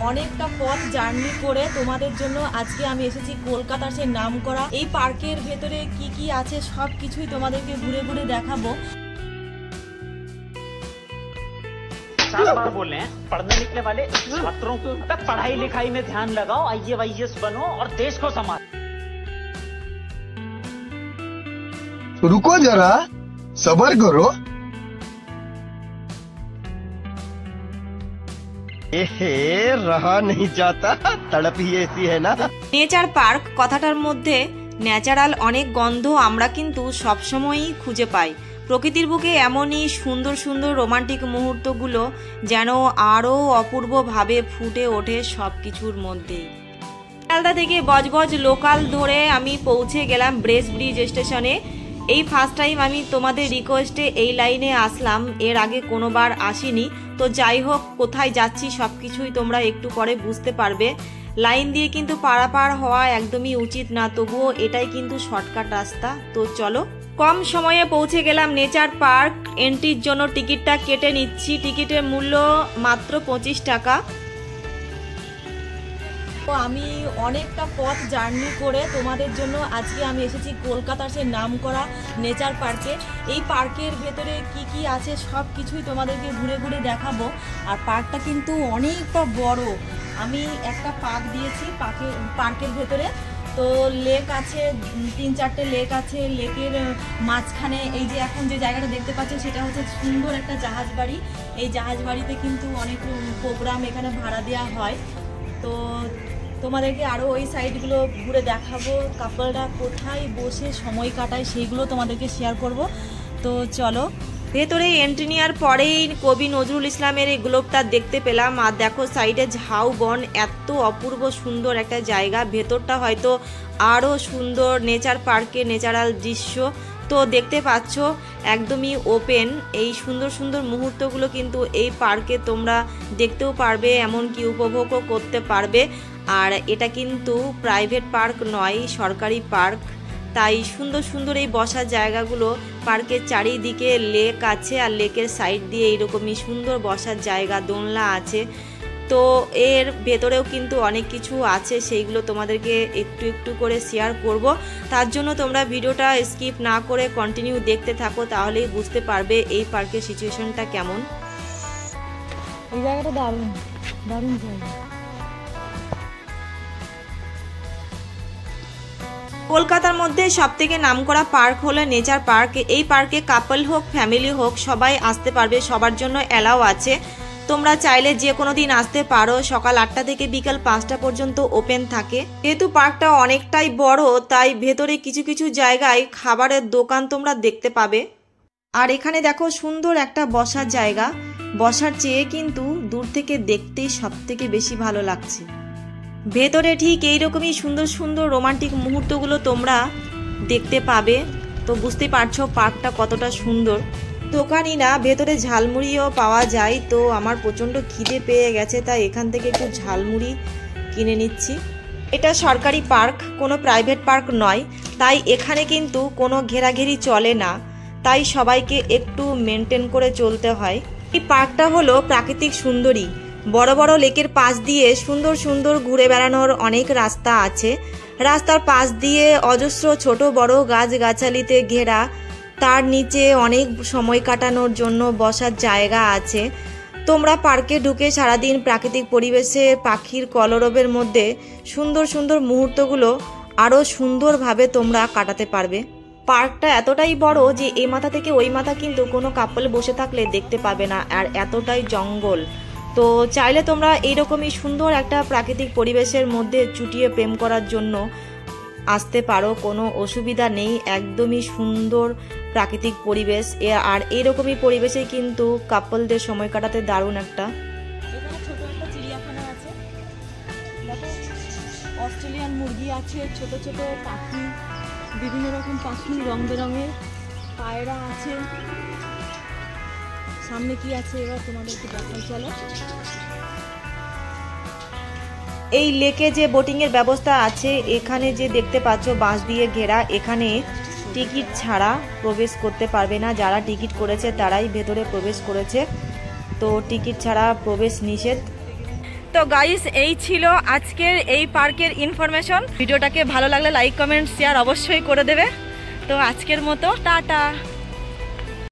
অনেকটা পথ জার্নি করে তোমাদের জন্য আজকে আমি এসেছি কলকাতার সেই নামকরা এই পার্কের ভেতরে কি কি আছে সব কিছুই তোমাদেরকে ঘুরে ঘুরে দেখাবো। बार बोल रहे हैं पढ़ने निकले वाले छात्रों को पढ़ाई लिखाई में ध्यान लगाओ, IAS बनो और देश को संभालो। रुको जरा सबर करो। रहा नहीं जाता, तड़प ही ऐसी है ना। নেচার পার্ক কথাটার মধ্যে ন্যাচারাল অনেক গন্ধ আমরা কিন্তু সবসময়ই খুঁজে পাই। প্রকৃতির বুকে এমনই সুন্দর সুন্দর রোমান্টিক মুহূর্তগুলো যেন আরও অপূর্বভাবে ফুটে ওঠে সব কিছুর মধ্যেই। শিয়ালদা থেকে বজবজ লোকাল ধরে আমি পৌঁছে গেলাম ব্রেস ব্রিজ স্টেশনে। এই ফার্স্ট টাইম আমি তোমাদের রিকোয়েস্টে এই লাইনে আসলাম, এর আগে কোনোবার আসিনি। তো যাই হোক, কোথায় যাচ্ছি সব কিছুই তোমরা একটু পরে বুঝতে পারবে। লাইন দিয়ে কিন্তু পারাপার হওয়া একদমই উচিত না, তবুও এটাই কিন্তু শর্টকাট রাস্তা। তো চলো, কম সময়ে পৌঁছে গেলাম নেচার পার্ক। এন্ট্রির জন্য টিকিটটা কেটে নিচ্ছি। টিকিটের মূল্য মাত্র 25 টাকা। তো আমি অনেকটা পথ জার্নি করে তোমাদের জন্য আজকে আমি এসেছি কলকাতার সেই নামকরা নেচার পার্কে। এই পার্কের ভেতরে কি কি আছে সব কিছুই তোমাদেরকে ঘুরে ঘুরে দেখাবো। আর পার্কটা কিন্তু অনেকটা বড়। আমি একটা পার্ক দিয়েছি পার্কের ভেতরে। তো লেক আছে, 3-4টে লেক আছে। লেকের মাঝখানে এই যে এখন যে জায়গাটা দেখতে পাচ্ছ সেটা হচ্ছে সুন্দর একটা জাহাজ বাড়ি। এই জাহাজ বাড়িতে কিন্তু অনেক প্রোগ্রাম এখানে ভাড়া দেওয়া হয়। তো তোমাদেরকে আরও ওই সাইডগুলো ঘুরে দেখাবো। কাপলরা কোথায় বসে সময় কাটায় সেইগুলো তোমাদেরকে শেয়ার করব। তো চলো, ভেতরে এন্ট্রি নেওয়ার পরেই কবি নজরুল ইসলামের এই গ্লোবটা দেখতে পেলাম। আর দেখো সাইডে ঝাউবন, এত অপূর্ব সুন্দর একটা জায়গা। ভেতরটা হয়তো আরও সুন্দর, নেচার পার্কে ন্যাচারাল দৃশ্য। তো দেখতে পাচ্ছ একদমই ওপেন। এই সুন্দর সুন্দর মুহূর্তগুলো কিন্তু এই পার্কে তোমরা দেখতেও পারবে, এমনকি উপভোগও করতে পারবে। আর এটা কিন্তু প্রাইভেট পার্ক নয়, সরকারি পার্ক। তাই সুন্দর সুন্দর এই বসার জায়গাগুলো, পার্কের চারিদিকে লেক আছে আর লেকের সাইড দিয়ে এইরকমই সুন্দর বসার জায়গা, দোলনা আছে। তো এর ভেতরেও কিন্তু অনেক কিছু আছে, সেইগুলো তোমাদেরকে একটু একটু করে শেয়ার করব। তার জন্য তোমরা ভিডিওটা স্কিপ না করে কন্টিনিউ দেখতে থাকো, তাহলেই বুঝতে পারবে এই পার্কের সিচুয়েশনটা কেমন। এই জায়গাটা দারুণ দারুণ জায়গা। কলকাতার মধ্যে সবথেকে নামকরা পার্ক হলো নেচার পার্ক। এই পার্কে কাপল হোক ফ্যামিলি হোক সবাই আসতে পারবে, সবার জন্য অ্যালাউ আছে। তোমরা চাইলে যে কোনো দিন আসতে পারো। সকাল 8টা থেকে বিকাল 5টা পর্যন্ত ওপেন থাকে। যেহেতু পার্কটা অনেকটাই বড়, তাই ভেতরে কিছু কিছু জায়গায় খাবারের দোকান তোমরা দেখতে পাবে। আর এখানে দেখো সুন্দর একটা বসার জায়গা। বসার চেয়ে কিন্তু দূর থেকে দেখতেই সব থেকে বেশি ভালো লাগছে। ভেতরে ঠিক এইরকমই সুন্দর সুন্দর রোমান্টিক মুহূর্তগুলো তোমরা দেখতে পাবে। তো বুঝতে পারছো পার্কটা কতটা সুন্দর। দোকানই না, ভেতরে ঝালমুড়িও পাওয়া যায়। তো আমার প্রচণ্ড খিদে পেয়ে গেছে, তাই এখান থেকে একটু ঝালমুড়ি কিনে নিচ্ছি। এটা সরকারি পার্ক, কোনো প্রাইভেট পার্ক নয়, তাই এখানে কিন্তু কোনো ঘেরাঘেরি চলে না। তাই সবাইকে একটু মেনটেন করে চলতে হয়। এই পার্কটা হলো প্রাকৃতিক সুন্দরী। বড় বড় লেকের পাশ দিয়ে সুন্দর সুন্দর ঘুরে বেড়ানোর অনেক রাস্তা আছে। রাস্তার পাশ দিয়ে অজস্র ছোট বড় গাছগাছালিতে ঘেরা। তার নিচে অনেক সময় কাটানোর জন্য বসার জায়গা আছে। তোমরা পার্কে ঢুকে সারাদিন প্রাকৃতিক পরিবেশে পাখির কলরবের মধ্যে সুন্দর সুন্দর মুহূর্তগুলো আরও সুন্দরভাবে তোমরা কাটাতে পারবে। পার্কটা এতটাই বড় যে এই মাথা থেকে ওই মাথা কিন্তু কোনো কাপল বসে থাকলে দেখতে পাবে না, আর এতটাই জঙ্গল। তো চাইলে তোমরা এইরকমই সুন্দর একটা প্রাকৃতিক পরিবেশের মধ্যে চুটিয়ে প্রেম করার জন্য আসতে পারো, কোনো অসুবিধা নেই। একদমই সুন্দর প্রাকৃতিক পরিবেশ। আর এইরকমই পরিবেশে কিন্তু কাপলদের সময় কাটাতে দারুণ একটা। এখানে ছোট একটা চিড়িয়াখানা আছে, দেখো অস্ট্রেলিয়ান মুরগি আছে, ছোট ছোট পাখি, বিভিন্ন রকম পাখি, রং বেরঙের পায়রা আছে। সামনে কি আছে এবার তোমাদেরকে দেখাই, চলো। এই লেকে যে বোটিং এর ব্যবস্থা আছে, এখানে যে দেখতে পাচ্ছ বাঁশ দিয়ে ঘেরা, এখানে টিকিট ছাড়া প্রবেশ করতে পারবে না। যারা টিকিট করেছে তারাই ভেতরে প্রবেশ করেছে, তো টিকিট ছাড়া প্রবেশ নিষেধ। তো গাইস এই ছিল আজকের এই পার্কের ইনফরমেশন। ভিডিওটাকে ভালো লাগলে লাইক কমেন্ট শেয়ার অবশ্যই করে দেবে। তো আজকের মতো টাটা।